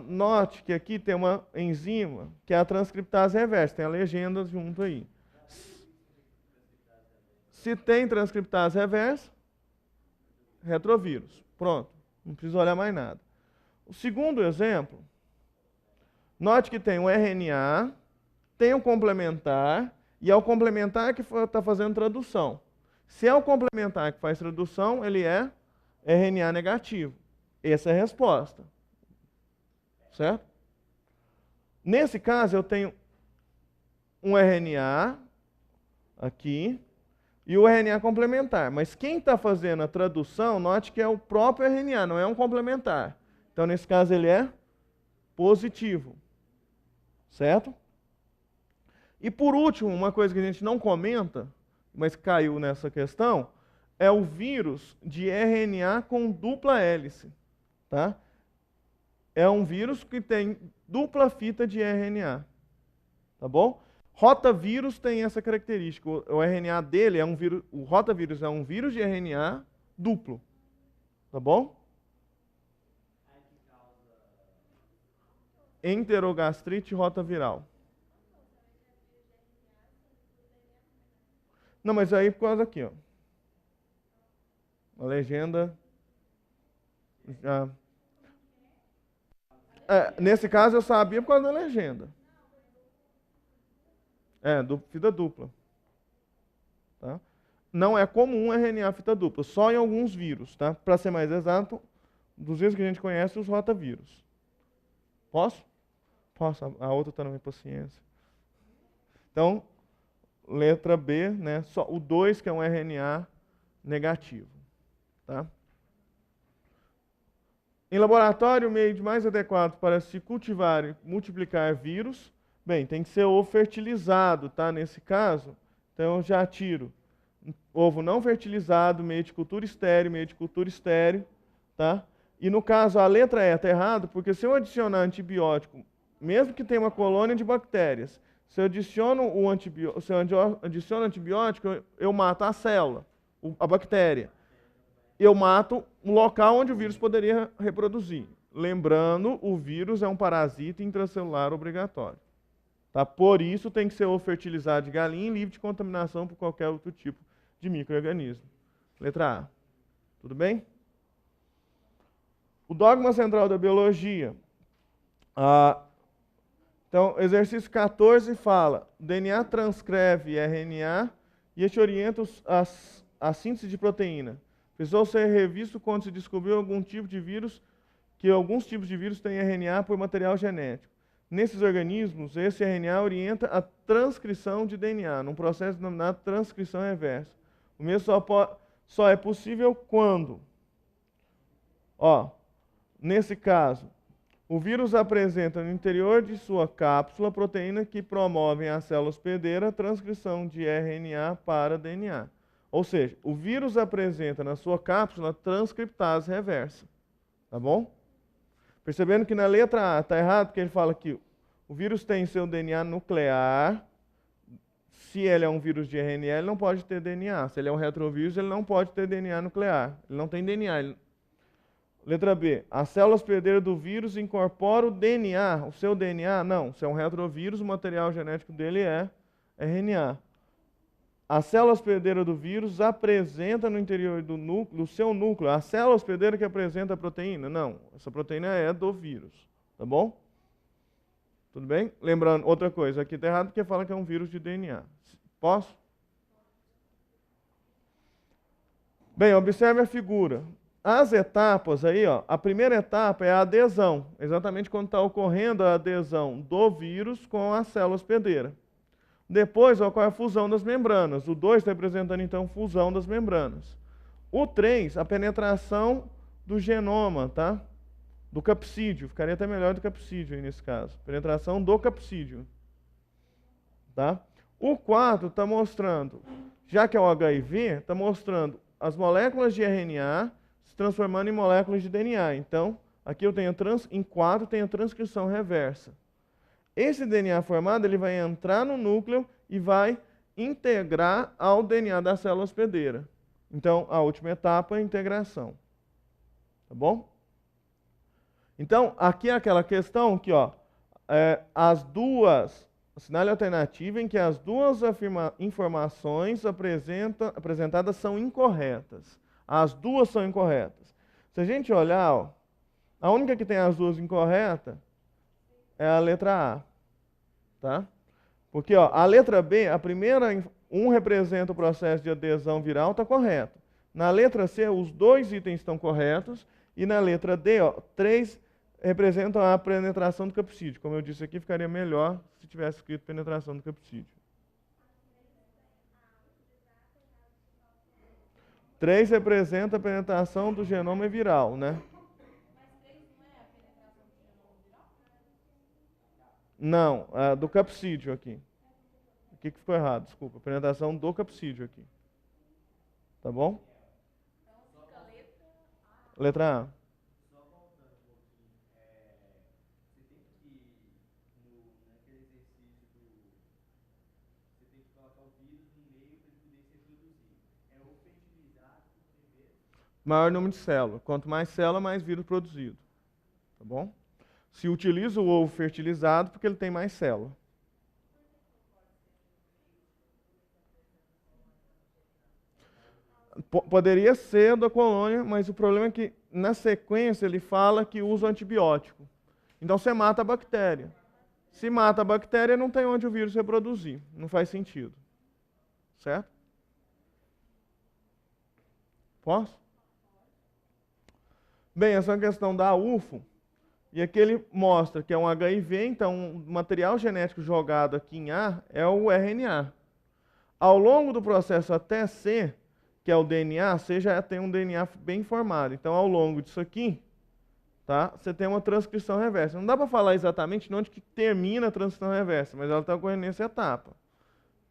note que aqui tem uma enzima, que é a transcriptase reversa, tem a legenda junto aí. Se tem transcriptase reversa, retrovírus. Pronto, não precisa olhar mais nada. O segundo exemplo, note que tem um RNA, tem um complementar, e é o complementar que está fazendo tradução. Se é o complementar que faz tradução, ele é RNA negativo. Essa é a resposta. Certo? Nesse caso, eu tenho um RNA aqui e o RNA complementar. Mas quem está fazendo a tradução, note que é o próprio RNA, não é um complementar. Então, nesse caso, ele é positivo. Certo? E por último, uma coisa que a gente não comenta, mas caiu nessa questão, é o vírus de RNA com dupla hélice. Tá? É um vírus que tem dupla fita de RNA. Tá bom? Rotavírus tem essa característica. O RNA dele é um vírus, o rotavírus é um vírus de RNA duplo. Tá bom? Enterogastrite rotaviral. Não, mas aí por causa aqui, ó. A legenda já. Nesse caso eu sabia por causa da legenda. Fita dupla. Tá? Não é comum RNA fita dupla, só em alguns vírus, tá? Para ser mais exato, dos vírus que a gente conhece, os rotavírus. Posso? Posso, a outra está na minha paciência. Então, letra B, né? Só o 2, que é um RNA negativo. Tá? Em laboratório, o meio mais adequado para se cultivar e multiplicar vírus, bem, tem que ser ovo fertilizado, tá? Nesse caso, então eu já tiro ovo não fertilizado, meio de cultura estéreo, tá? E no caso, a letra E está errado, porque se eu adicionar antibiótico, mesmo que tenha uma colônia de bactérias, se eu adiciono antibiótico, eu mato a célula, a bactéria. Eu mato um local onde o vírus poderia reproduzir. Lembrando, o vírus é um parasita intracelular obrigatório. Tá? Por isso, tem que ser ovo fertilizado de galinha e livre de contaminação por qualquer outro tipo de micro-organismo. Letra A. Tudo bem? O dogma central da biologia. Então, exercício 14 fala: o DNA transcreve RNA e este orienta a síntese de proteína. Precisou ser revisto quando se descobriu que alguns tipos de vírus têm RNA por material genético. Nesses organismos, esse RNA orienta a transcrição de DNA, num processo denominado transcrição reversa. O mesmo só é possível quando, nesse caso, O vírus apresenta no interior de sua cápsula proteína que promovem a célula hospedeira a transcrição de RNA para DNA. Ou seja, o vírus apresenta na sua cápsula transcriptase reversa. Tá bom? Percebendo que na letra A está errado, porque ele fala que o vírus tem seu DNA nuclear. Se ele é um vírus de RNA, ele não pode ter DNA. Se ele é um retrovírus, ele não pode ter DNA nuclear. Ele não tem DNA. Letra B. A célula hospedeira do vírus incorpora o DNA. O seu DNA? Não. Se é um retrovírus, o material genético dele é RNA. A célula hospedeira do vírus apresenta no interior do seu núcleo a célula hospedeira que apresenta a proteína? Não. Essa proteína é do vírus. Tá bom? Tudo bem? Lembrando, outra coisa, aqui está errado porque fala que é um vírus de DNA. Posso? Bem, observe a figura. As etapas aí, ó, a primeira etapa é a adesão, exatamente quando está ocorrendo a adesão do vírus com a célula hospedeira. Depois ocorre a fusão das membranas. O 2 está representando, então, fusão das membranas. O 3, a penetração do genoma, tá? Do capsídeo. Ficaria até melhor do capsídeo aí nesse caso. Penetração do capsídeo. Tá? O 4 está mostrando, já que é o HIV, está mostrando as moléculas de RNA se transformando em moléculas de DNA. Então, aqui eu tenho em 4 tem a transcrição reversa. Esse DNA formado ele vai entrar no núcleo e vai integrar ao DNA da célula hospedeira. Então, a última etapa é a integração. Tá bom? Então, aqui é aquela questão que, ó, sinal alternativo em que as duas informações apresentadas são incorretas. As duas são incorretas. Se a gente olhar, ó, a única que tem as duas incorretas é a letra A. Tá? Porque ó, a letra B, a primeira, representa o processo de adesão viral, está correto. Na letra C, os 2 itens estão corretos. E na letra D, ó, 3 representam a penetração do capsídeo. Como eu disse aqui, ficaria melhor se tivesse escrito penetração do capsídeo. 3 representa a penetração do genoma viral, né? Não, do capsídeo aqui. O que ficou errado? Desculpa. Penetração do capsídeo aqui. Tá bom? Então fica letra A. Letra A. Só voltando um pouquinho, você tem que, naquele exercício você tem que colocar o vírus no meio para ele poder se reproduzir. É o fertilizado primeiro. Maior número de células. Quanto mais célula, mais vírus produzido. Tá bom? Se utiliza o ovo fertilizado porque ele tem mais célula. Poderia ser da colônia, mas o problema é que na sequência ele fala que usa antibiótico. Então você mata a bactéria. Se mata a bactéria, não tem onde o vírus reproduzir. Não faz sentido. Certo? Posso? Bem, essa questão da UFO. E aqui ele mostra que é um HIV, então o material genético jogado aqui em A é o RNA. Ao longo do processo até C, que é o DNA, você já tem um DNA bem formado. Então, ao longo disso aqui, tá, você tem uma transcrição reversa. Não dá para falar exatamente onde que termina a transcrição reversa, mas ela está ocorrendo nessa etapa.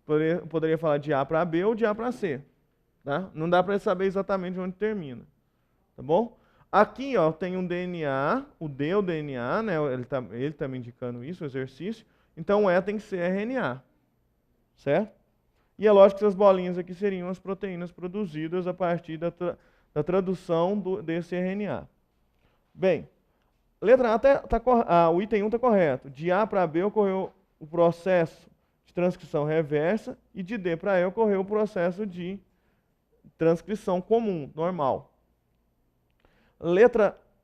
Poderia falar de A para B ou de A para C. Tá? Não dá para saber exatamente onde termina. Tá bom? Aqui, ó, tem um DNA, o D é o DNA, né? Ele tá me indicando isso, o exercício. Então, o E tem que ser RNA. Certo? E é lógico que essas bolinhas aqui seriam as proteínas produzidas a partir da tradução desse RNA. Bem, letra A, o item 1 está correto. De A para B ocorreu o processo de transcrição reversa e de D para E ocorreu o processo de transcrição comum, normal.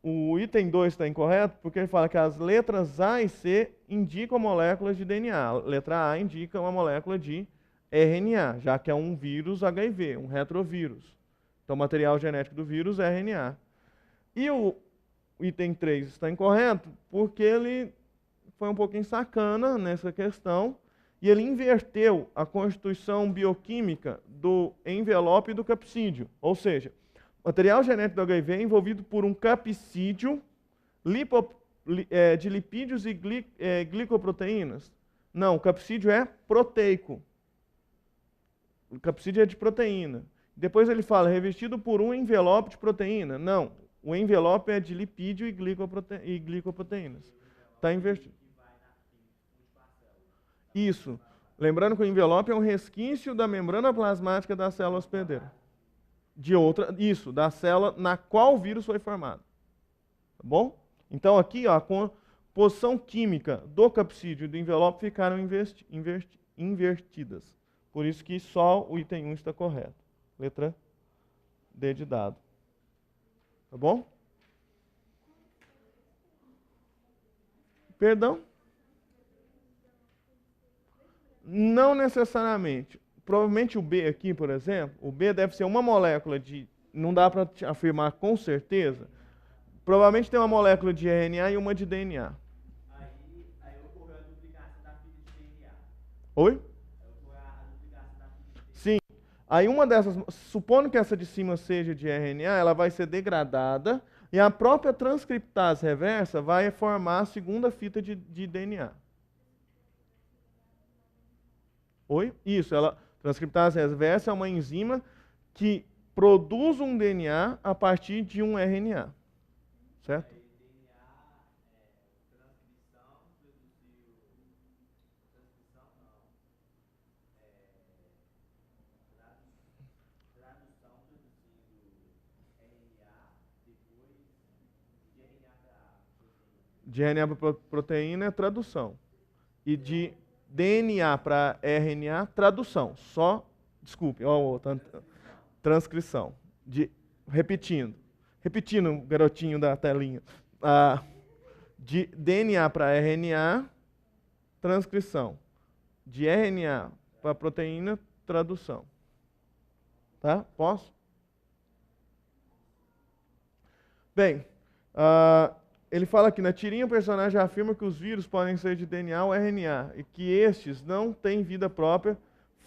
O item 2 está incorreto porque ele fala que as letras A e C indicam moléculas de DNA. A letra A indica uma molécula de RNA, já que é um vírus HIV, um retrovírus. Então, o material genético do vírus é RNA. E o item 3 está incorreto porque ele foi um pouquinho sacana nessa questão e ele inverteu a constituição bioquímica do envelope do capsídeo. Ou seja, o material genético do HIV é envolvido por um capsídeo de lipídios e glicoproteínas? Não, o capsídeo é proteico. O capsídeo é de proteína. Depois ele fala, revestido por um envelope de proteína. Não, o envelope é de lipídio e glicoproteínas. Está invertido. Isso. Lembrando que o envelope é um resquício da membrana plasmática da célula hospedeira. Isso, da célula na qual o vírus foi formado. Tá bom? Então aqui, ó, a composição química do capsídeo e do envelope ficaram invertidas. Por isso que só o item 1 está correto. Letra D de dado. Tá bom? Perdão? Não necessariamente. Provavelmente o B aqui, por exemplo, o B deve ser uma molécula de... Não dá para afirmar com certeza. Provavelmente tem uma molécula de RNA e uma de DNA. Aí ocorreu a duplicação da fita de DNA. Oi? Aí ocorreu a duplicação da fita de DNA. Sim. Aí uma dessas, supondo que essa de cima seja de RNA, ela vai ser degradada e a própria transcriptase reversa vai formar a segunda fita de DNA. Oi? Isso, transcriptase reversa é uma enzima que produz um DNA a partir de um RNA. Certo? Aí DNA, transcrição, transcrição não. Tradução produzindo RNA, depois de RNA para proteína. De RNA para proteína é tradução. E de DNA para RNA, tradução. Desculpe, transcrição. Repetindo, garotinho da telinha. De DNA para RNA, transcrição. De RNA para proteína, tradução. Tá? Posso? Bem, ele fala aqui, na tirinha o personagem afirma que os vírus podem ser de DNA ou RNA e que estes não têm vida própria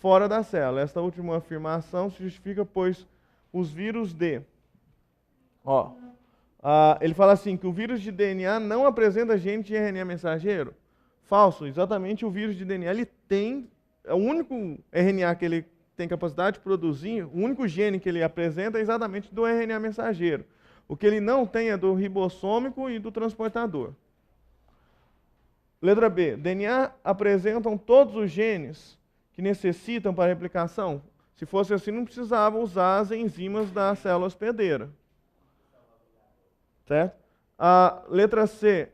fora da célula. Esta última afirmação se justifica, pois os vírus ele fala assim, que o vírus de DNA não apresenta gene de RNA mensageiro. Falso, exatamente o vírus de DNA, ele tem, o único RNA que ele tem capacidade de produzir, o único gene que ele apresenta é exatamente do RNA mensageiro. O que ele não tem é do ribossômico e do transportador. Letra B. DNA apresentam todos os genes que necessitam para a replicação. Se fosse assim, não precisava usar as enzimas da célula hospedeira. Certo? A letra C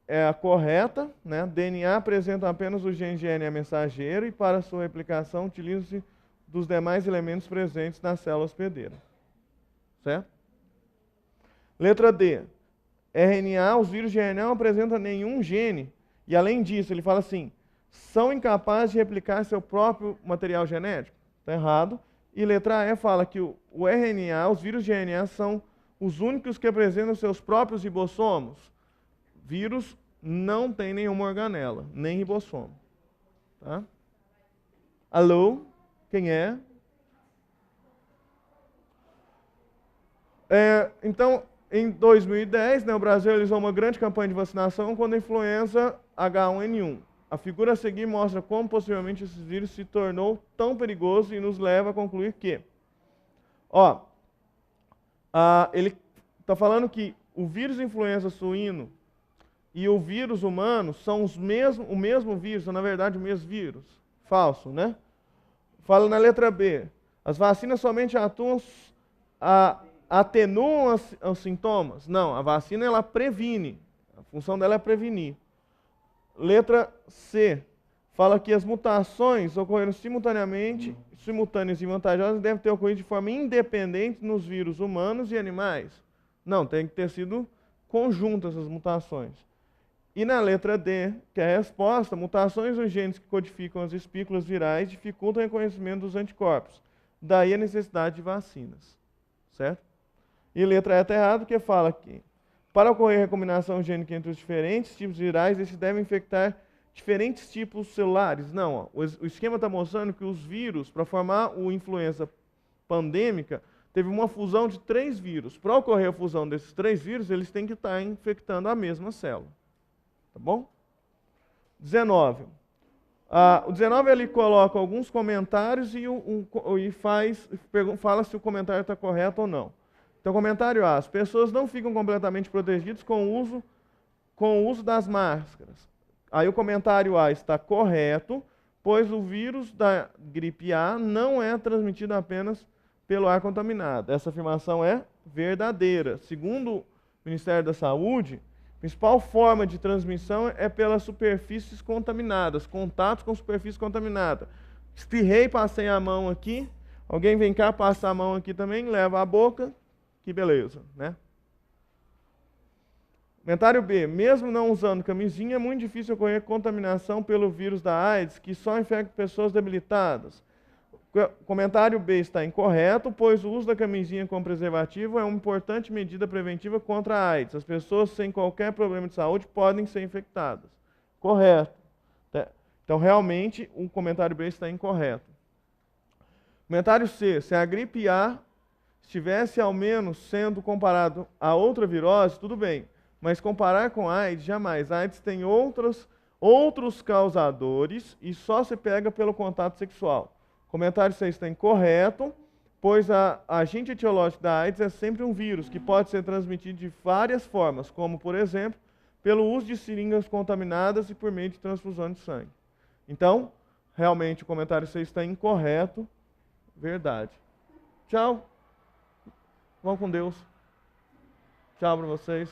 é a correta, né? DNA apresenta apenas os genes de RNA mensageiro e para sua replicação utilizam-se dos demais elementos presentes na célula hospedeira. Certo? Letra D. RNA, os vírus de RNA não apresentam nenhum gene. E além disso, ele fala assim, são incapazes de replicar seu próprio material genético. Está errado. E letra E fala que o RNA, os vírus de RNA são os únicos que apresentam seus próprios ribossomos. Vírus não tem nenhuma organela, nem ribossomo. Tá? Alô? Quem é? Então, em 2010, né, o Brasil realizou uma grande campanha de vacinação contra a influenza H1N1. A figura a seguir mostra como possivelmente esse vírus se tornou tão perigoso e nos leva a concluir que, ele está falando que o vírus influenza suíno e o vírus humano são o mesmo vírus, são na verdade o mesmo vírus. Falso, né? Fala na letra B. As vacinas somente atenuam os sintomas? Não, a vacina ela previne. A função dela é prevenir. Letra C. Fala que as mutações ocorreram simultâneas e vantajosas devem ter ocorrido de forma independente nos vírus humanos e animais. Não, tem que ter sido conjuntas essas mutações. E na letra D, que é a resposta, mutações nos genes que codificam as espículas virais dificultam o reconhecimento dos anticorpos. Daí a necessidade de vacinas. Certo? E letra E está errado, porque fala que para ocorrer recombinação gênica entre os diferentes tipos virais, esses devem infectar diferentes tipos celulares. Não, o esquema está mostrando que os vírus, para formar o influenza pandêmica, teve uma fusão de 3 vírus. Para ocorrer a fusão desses 3 vírus, eles têm que estar infectando a mesma célula. Tá bom? 19. O 19 ele coloca alguns comentários e fala se o comentário está correto ou não. Então, comentário A. As pessoas não ficam completamente protegidas com o uso das máscaras. Aí o comentário A está correto, pois o vírus da gripe A não é transmitido apenas pelo ar contaminado. Essa afirmação é verdadeira. Segundo o Ministério da Saúde, a principal forma de transmissão é pelas superfícies contaminadas, contatos com superfície contaminada. Espirrei, passei a mão aqui, alguém vem cá, passa a mão aqui também, leva a boca, que beleza, né? Comentário B. Mesmo não usando camisinha, é muito difícil ocorrer contaminação pelo vírus da AIDS, que só infecta pessoas debilitadas. Comentário B está incorreto, pois o uso da camisinha com preservativo é uma importante medida preventiva contra a AIDS. As pessoas sem qualquer problema de saúde podem ser infectadas. Correto. Então, realmente, o comentário B está incorreto. Comentário C. Se a gripe A estivesse ao menos sendo comparado a outra virose, tudo bem. Mas comparar com a AIDS, jamais. A AIDS tem outros causadores e só se pega pelo contato sexual. Comentário 6 está incorreto, pois a agente etiológico da AIDS é sempre um vírus que pode ser transmitido de várias formas, como, por exemplo, pelo uso de seringas contaminadas e por meio de transfusão de sangue. Então, realmente, o comentário 6 está incorreto. Verdade. Tchau. Vão com Deus. Tchau para vocês.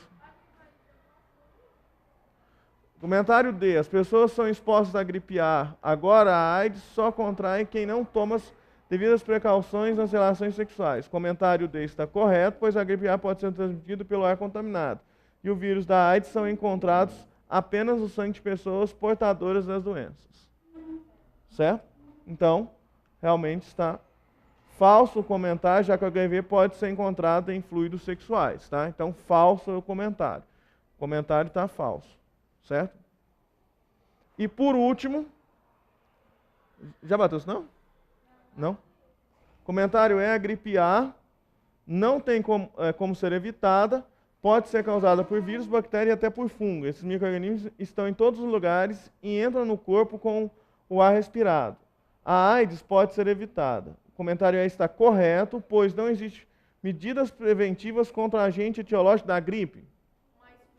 Comentário D. As pessoas são expostas à gripe A. Agora, a AIDS só contrai quem não toma as devidas precauções nas relações sexuais. Comentário D está correto, pois a gripe A pode ser transmitida pelo ar contaminado. E o vírus da AIDS são encontrados apenas no sangue de pessoas portadoras das doenças. Certo? Então, realmente está falso o comentário, já que o HIV pode ser encontrado em fluidos sexuais. Tá? Então, falso é o comentário. O comentário está falso. Certo? E por último, já bateu isso não? Não? Comentário é: a gripe A não tem como ser evitada, pode ser causada por vírus, bactéria e até por fungo. Esses micro-organismos estão em todos os lugares e entram no corpo com o ar respirado. A AIDS pode ser evitada. O comentário é: está correto, pois não existem medidas preventivas contra o agente etiológico da gripe.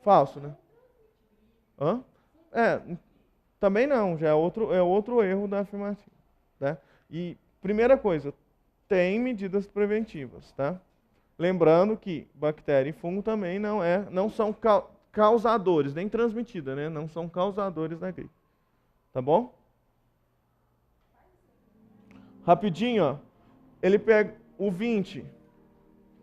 Falso, né? Hã? Também não, já é outro erro da afirmativa. Tá? E, primeira coisa, tem medidas preventivas. Tá? Lembrando que bactéria e fungo também não são causadores, nem transmitida, né? Não são causadores da gripe. Tá bom? Rapidinho, ó. Ele pega o 20.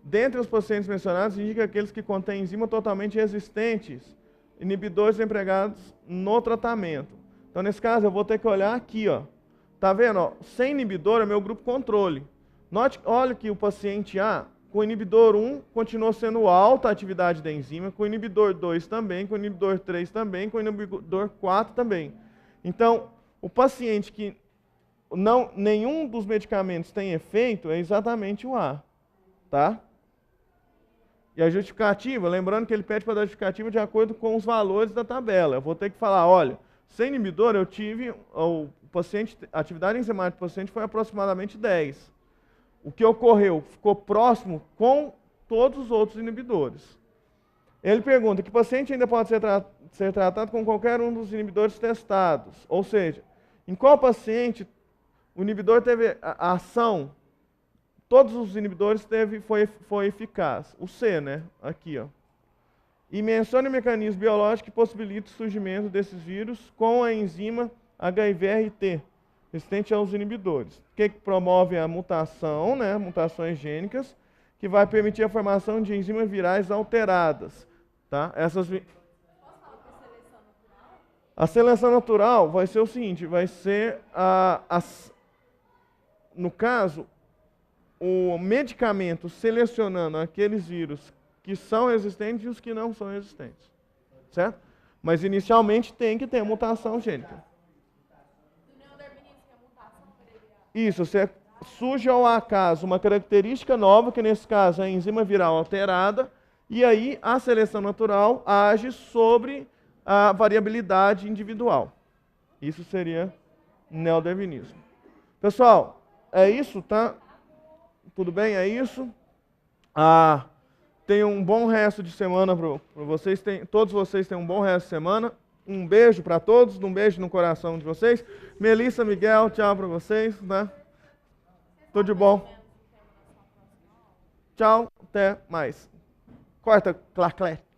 Dentre os pacientes mencionados, indica aqueles que contêm enzimas totalmente resistentes, inibidores empregados no tratamento. Então, nesse caso, eu vou ter que olhar aqui, ó. Tá vendo? Ó, sem inibidor é meu grupo controle. Olha que o paciente A, com o inibidor 1, continuou sendo alta a atividade da enzima, com o inibidor 2 também, com o inibidor 3 também, com o inibidor 4 também. Então, o paciente que nenhum dos medicamentos tem efeito é exatamente o A. Tá? E a justificativa, lembrando que ele pede para dar justificativa de acordo com os valores da tabela. Eu vou ter que falar, olha, sem inibidor eu tive, a atividade enzimática do paciente foi aproximadamente 10. O que ocorreu? Ficou próximo com todos os outros inibidores. Ele pergunta que o paciente ainda pode ser tratado com qualquer um dos inibidores testados. Ou seja, em qual paciente o inibidor teve a ação. Todos os inibidores foi eficaz. O C, né? Aqui, ó. E mencione o mecanismo biológico que possibilita o surgimento desses vírus com a enzima HIV-RT, resistente aos inibidores. Que promove a mutação, né? Mutações gênicas, que vai permitir a formação de enzimas virais alteradas. Tá? A seleção natural vai ser o seguinte, vai ser no caso, o medicamento selecionando aqueles vírus que são resistentes e os que não são resistentes. Certo? Mas inicialmente tem que ter mutação gênica. Isso, surge ao acaso uma característica nova, que nesse caso é a enzima viral alterada, e aí a seleção natural age sobre a variabilidade individual. Isso seria neodarwinismo. Pessoal, é isso, tá? Tudo bem? É isso. Tenham um bom resto de semana para vocês. Todos vocês tenham um bom resto de semana. Um beijo para todos, um beijo no coração de vocês. Melissa, Miguel, tchau para vocês, né? Tudo de bom. Tchau, até mais. Corta, claclete.